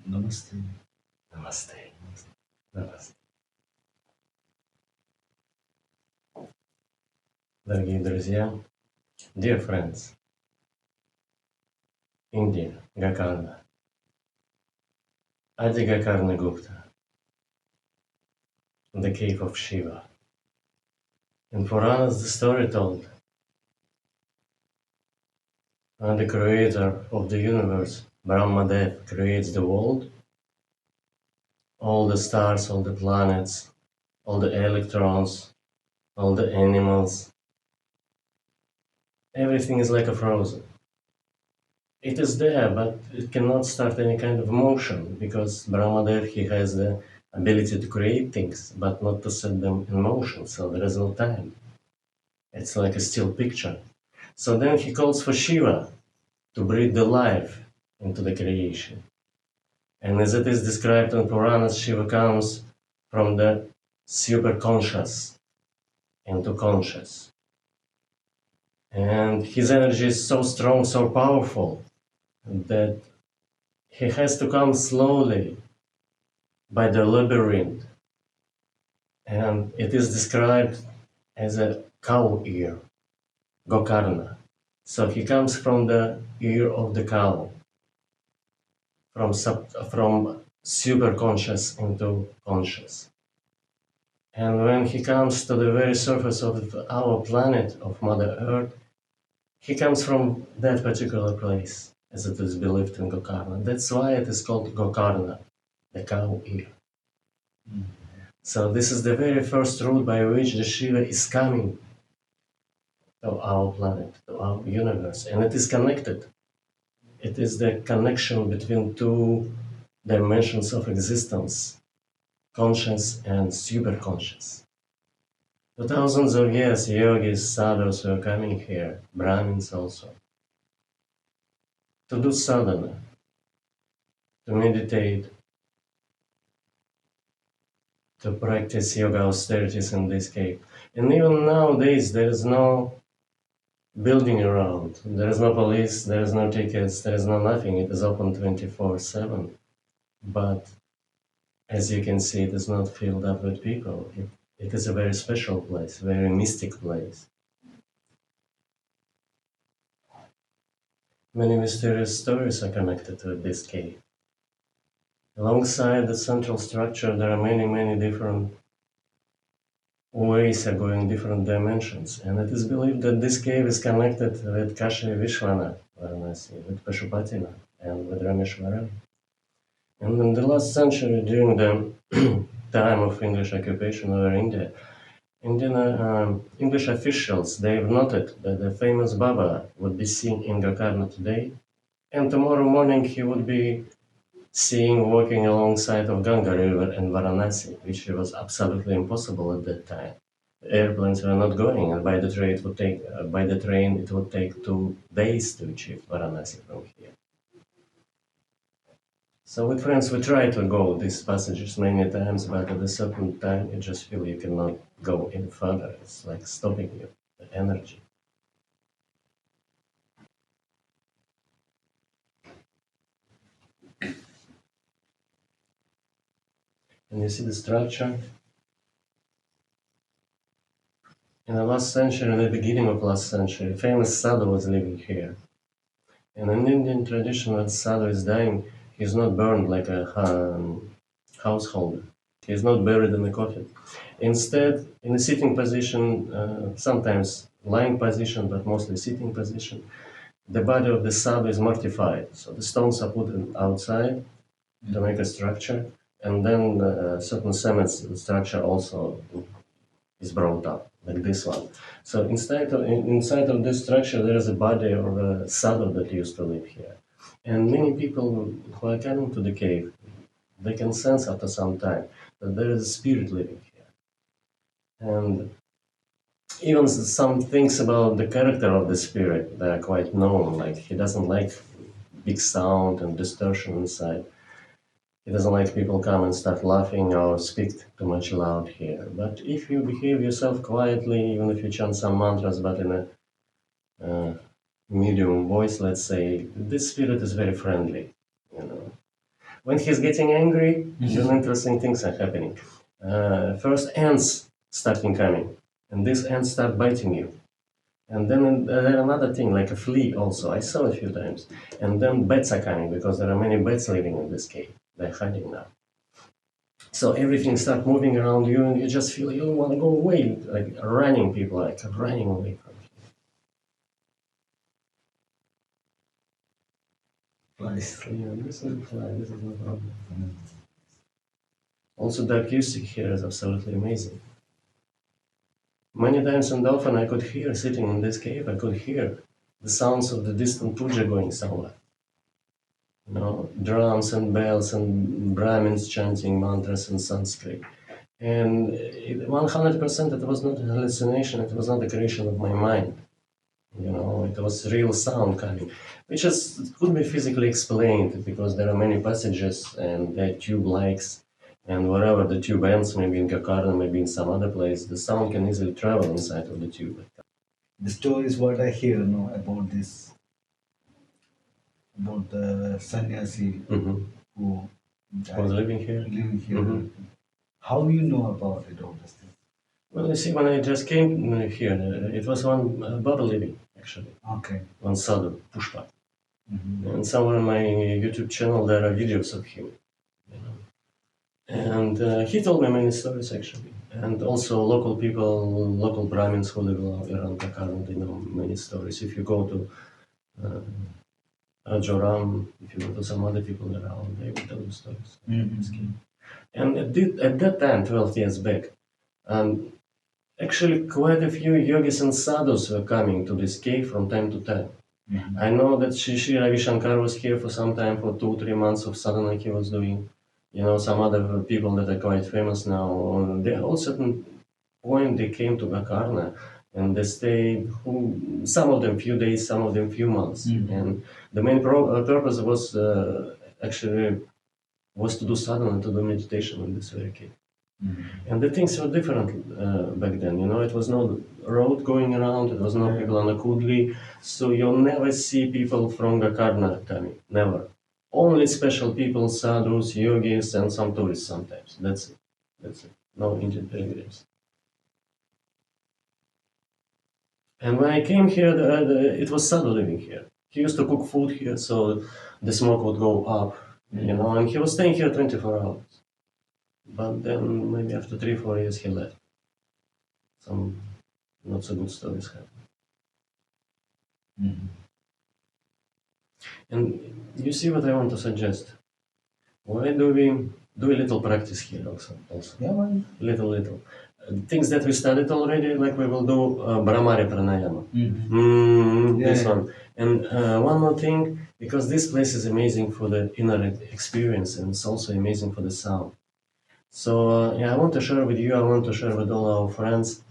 Namaste. Namaste. Namaste. Дорогие друзья, dear friends, India, Gokarna, Adi Gokarna Gupta, the cave of Shiva. And for us, the story told, and the creator of the universe, Mahadev, creates the world, all the stars, all the planets, all the electrons, all the animals, everything is like a frozen. It is there, but it cannot start any kind of motion because Brahmadev, he has the ability to create things, but not to set them in motion, so there is no time. It's like a still picture. So then he calls for Shiva to breathe the life into the creation. And as it is described in Puranas, Shiva comes from the super conscious into conscious. And his energy is so strong, so powerful, that he has to come slowly by the labyrinth. And it is described as a cow ear, Gokarna. So he comes from the ear of the cow, from super conscious into conscious. And when he comes to the very surface of our planet, of Mother Earth, he comes from that particular place, as it is believed in Gokarna. That's why it is called Gokarna, the cow ear. So this is the very first route by which the Shiva is coming to our planet, to our universe, and it is connected. It is the connection between two dimensions of existence, conscious and superconscious. For thousands of years, yogis, sadhus were coming here, Brahmins also, to do sadhana, to meditate, to practice yoga austerities in this cave. And even nowadays, there is no building around. There is no police, there is no tickets, there is no nothing. It is open 24/7. But as you can see, it is not filled up with people. It is a very special place, very mystic place. Many mysterious stories are connected with this cave. Alongside the central structure, there are many, many different ways are going different dimensions. And it is believed that this cave is connected with Kashi Vishwanath, Varanasi, with Pashupatinath, and with Rameshwaram. And in the last century, during the time of English occupation over India, Indian English officials, they've noted that the famous Baba would be seen in Gokarna today, and tomorrow morning he would be seen walking alongside of Ganga River in Varanasi, which was absolutely impossible at that time. The airplanes were not going, and by the train it would take 2 days to achieve Varanasi from here. So with friends, we try to go these passages many times, but at a certain time, you just feel you cannot go any further. It's like stopping you, the energy. And you see the structure. In the last century, in the beginning of last century, famous sadhu was living here. And in Indian tradition, when sadhu is dying, he's not burned like a householder. He's not buried in a coffin. Instead, in a sitting position, sometimes lying position, but mostly sitting position, the body of the sadhu is mortified. So the stones are put outside to make a structure, and then certain cement structure also is brought up, like this one. So inside of this structure, there is a body of a sadhu that used to live here. And many people who are coming to the cave, they can sense after some time that there is a spirit living here. And even some things about the character of the spirit, they are quite known, like he doesn't like big sound and distortion inside. He doesn't like people come and start laughing or speak too much loud here. But if you behave yourself quietly, even if you chant some mantras, but in a medium voice, let's say, this spirit is very friendly, you know. When he's getting angry, then interesting things are happening. First, ants starting coming, and these ants start biting you. And then there another thing, like a flea also, I saw a few times. And then bats are coming, because there are many bats living in this cave. They're hiding now. So everything starts moving around you, and you just feel you want to go away, like running, people like running away from you. Flies. Yeah, this is a fly, this is no problem. Also, the acoustic here is absolutely amazing. Many times and often I could hear, sitting in this cave, I could hear the sounds of the distant puja going somewhere. You know, drums and bells and Brahmins chanting mantras in Sanskrit. And 100% it was not a hallucination, it was not a creation of my mind. You know, it was real sound coming, which is could be physically explained because there are many passages and there are tube likes, and wherever the tube ends, maybe in Gakarna, maybe in some other place, the sound can easily travel inside of the tube. The stories what I hear, about this, about the sannyasi Mm-hmm. who I was died, living here. living here. Mhm. How you know about it, all these things? Well, you see, when I just came here, it was one Baba living, actually, Okay. one sadhu, Pushpa. Mhm. And somewhere on my YouTube channel, there are videos of him. You know. And he told me many stories, actually. And also local people, local Brahmins who live around Kakarna, they know many stories. If you go to Rajoram, if you go to some other people around, they will tell you stories. Mhm. And at that time, 12 years back, um, actually quite a few yogis and sadhus were coming to this cave from time to time. Mhm. I know that Shri Ravi Shankar was here for some time, for 2 3 months of sadhana he was doing. You know, some other people that are quite famous now. They all certain point they came to Gakarna and they stayed. Some of them few days, some of them few months. And the main purpose was actually was to do sadhana, to do meditation in this very cave. And the things were different back then. You know, it was no road going around. It was no people on a kudli. So you'll never see people from Gakarna coming. Never. Only special people, sadhus, yogis, and some tourists sometimes. That's it. That's it. No Indian pilgrims. And when I came here, it was sadhu living here. He used to cook food here, so the smoke would go up. You know, and he was staying here 24 hours. But then maybe after 3 4 years he left. Some not so good stories happened. And you see what I want to suggest. Why do we do a little practice here also? Yeah, why? Little. Things that we studied already, like we will do Brahmari Pranayama. This one. And one more thing, because this place is amazing for the inner experience and it's also amazing for the sound. So yeah, I want to share with you, I want to share with all our friends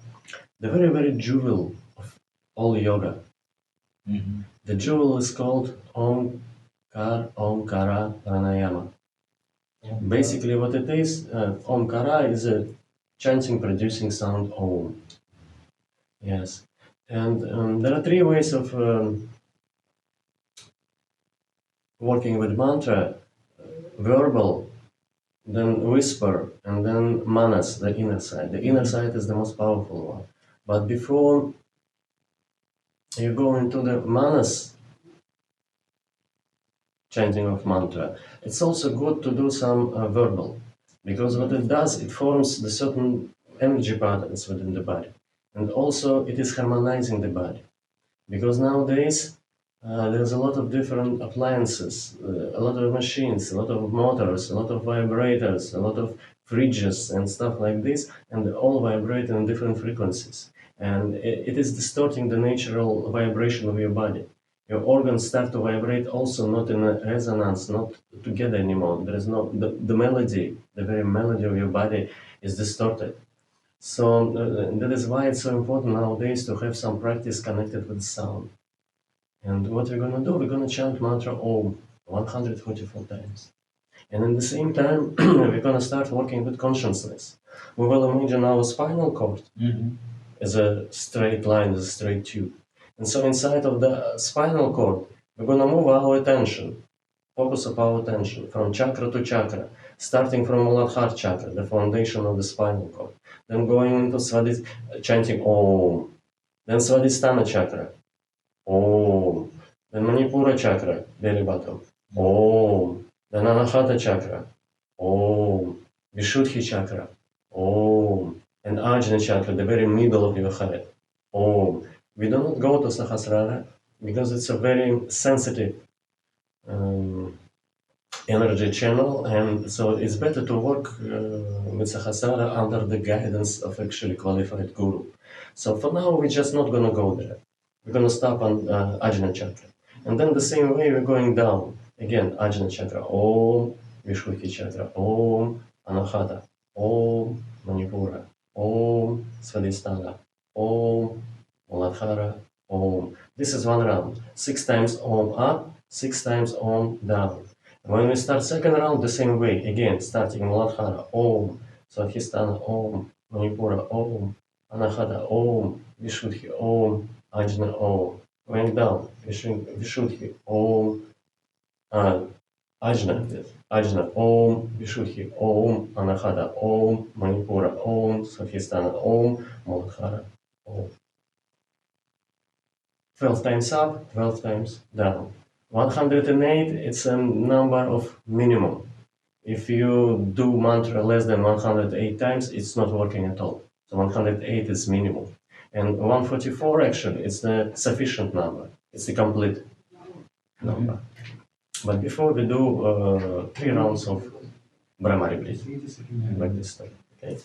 the very, very jewel of all yoga. The jewel is called Omkara Pranayama. Basically, what it is, Omkara is a chanting producing sound Om. Yes. And there are three ways of working with mantra: verbal, then whisper, and then manas, the inner side. The inner side is the most powerful one. But before you go into the manas chanting of mantra, it's also good to do some verbal, because what it does, it forms the certain energy patterns within the body, and also it is harmonizing the body. Because nowadays there's a lot of different appliances, a lot of machines, a lot of motors, a lot of vibrators, a lot of fridges and stuff like this, and they all vibrate in different frequencies. And it is distorting the natural vibration of your body. Your organs start to vibrate also not in a resonance, not together anymore. There is no, the melody, the very melody of your body is distorted. So that is why it's so important nowadays to have some practice connected with sound. And what we're going to do, we're going to chant mantra Om 144 times. And at the same time, we're going to start working with consciousness. We will imagine our spinal cord as a straight line, as a straight tube. And so inside of the spinal cord, we're going to move our attention Focus of our attention from chakra to chakra, starting from Muladhara chakra, the foundation of the spinal cord, then going into chanting Om, then Svadhisthana chakra, Om, then Manipura chakra, belly button, Om, then Anahata chakra, Om, Vishuddhi chakra, Om, and Ajna chakra, the very middle of your head, Om. We do not go to Sahasrara because it's a very sensitive um, energy channel, and so it's better to work with Sahasrara under the guidance of actually qualified guru. So for now, we're just not going to go there. We're going to stop on Ajna chakra. And then the same way we're going down. Again, Ajna chakra, Om, Vishuddhi chakra, Om, Anahata, Om, Manipura, Om, Svadhisthana, Om, Muladhara, Om. This is one round. 6 times Om up, 6 times Om down. When we start second round, the same way. Again, starting Muladhara, Om, Svadhisthana, Om, Manipura, Om, Anahata, Om, Vishuddhi, Om, Ajna, Om. Going down, Vishuddhi, Om, Ajna, Om, Vishuddhi, Om, Anahata, Om, Manipura, Om, Svadhisthana, Om, Muladhara, Om. 12 times up, 12 times down. 108, it's a number of minimum. If you do mantra less than 108 times, it's not working at all. So 108 is minimum. And 144 actually is the sufficient number. It's the complete number. But before we do 3 rounds of Brahmari breathing, like this stuff. Okay?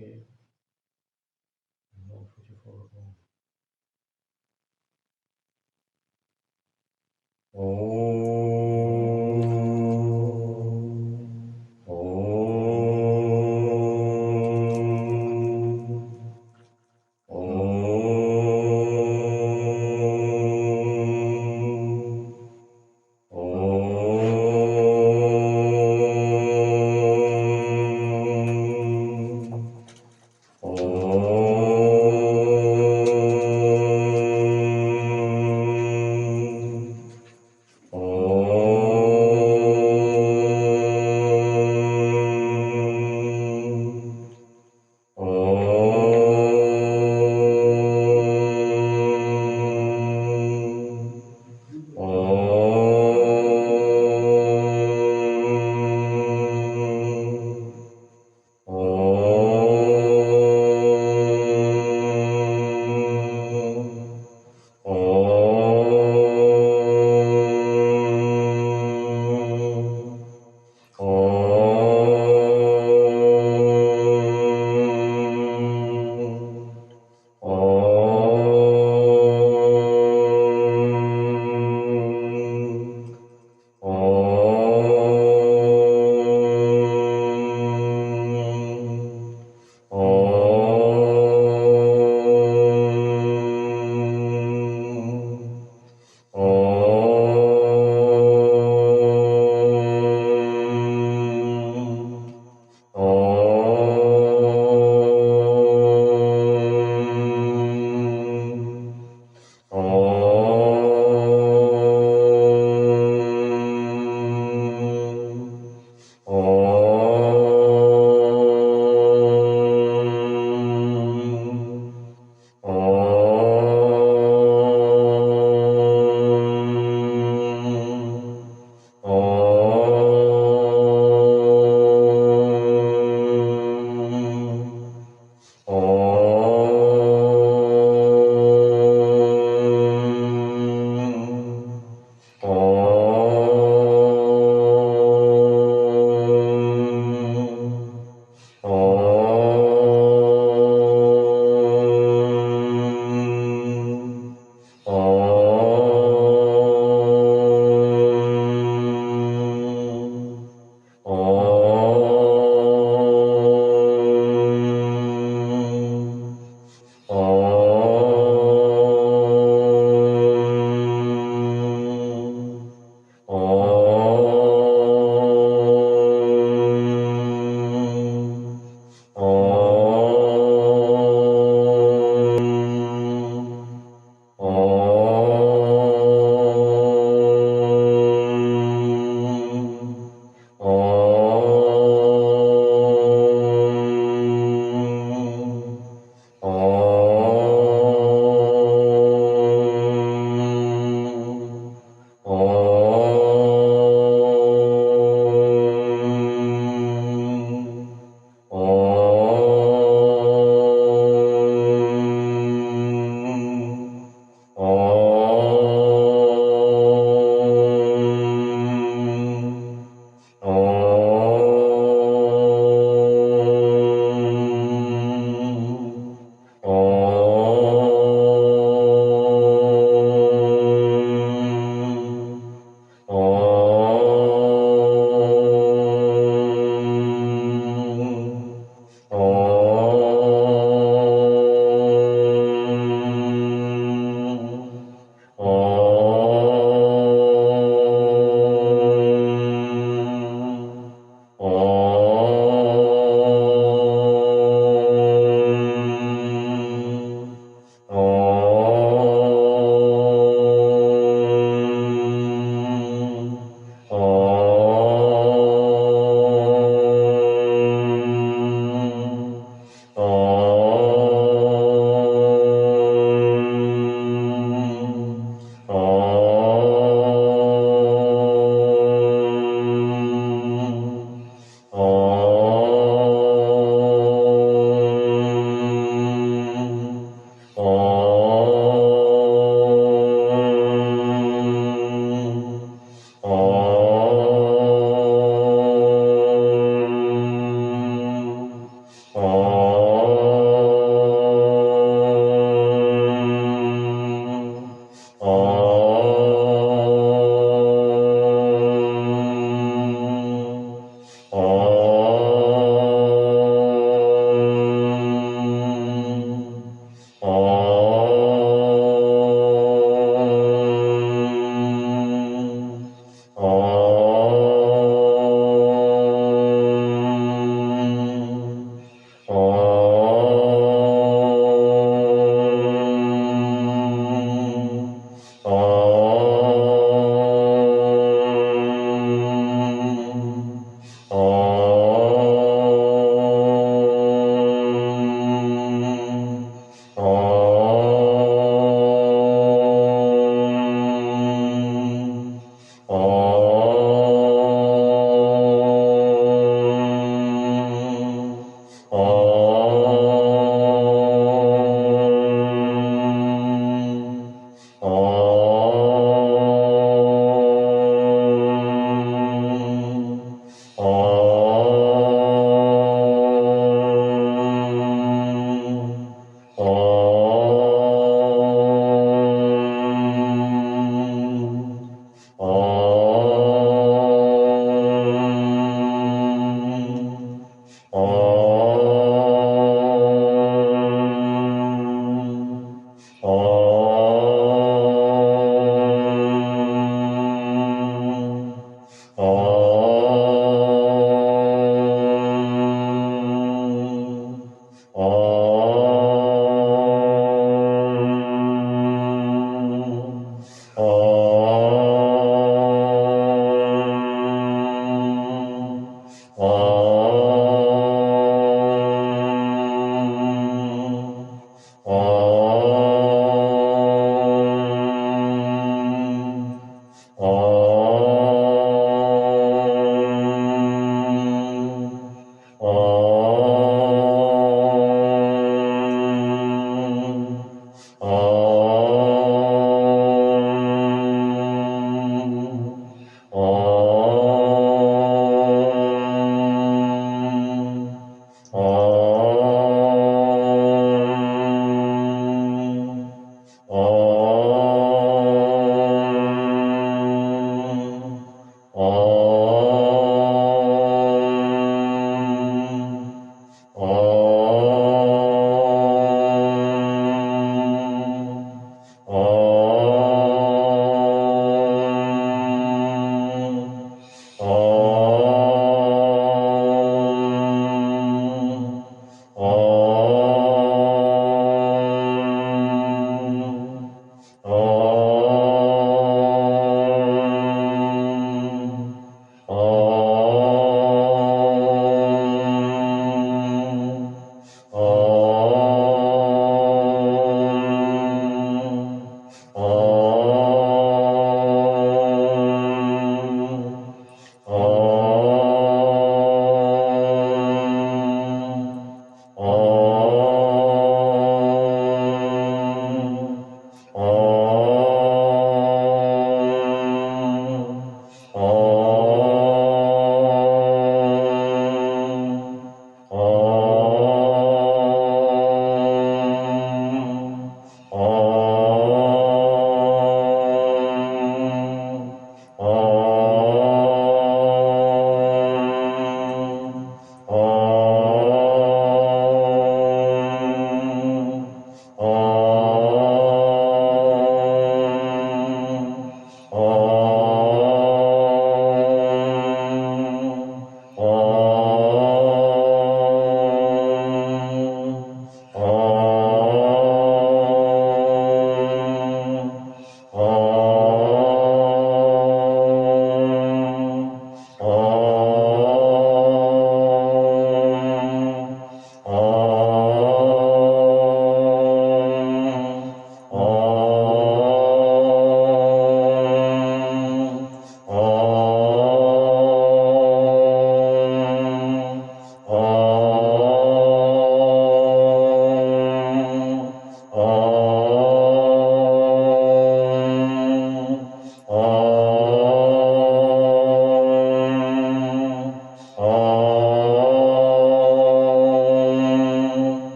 Okay. 144. Om.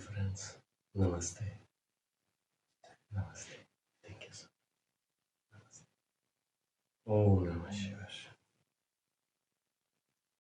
friends. Namaste. Namaste. Thank you so much. Namaste. Om Namah Shivaya.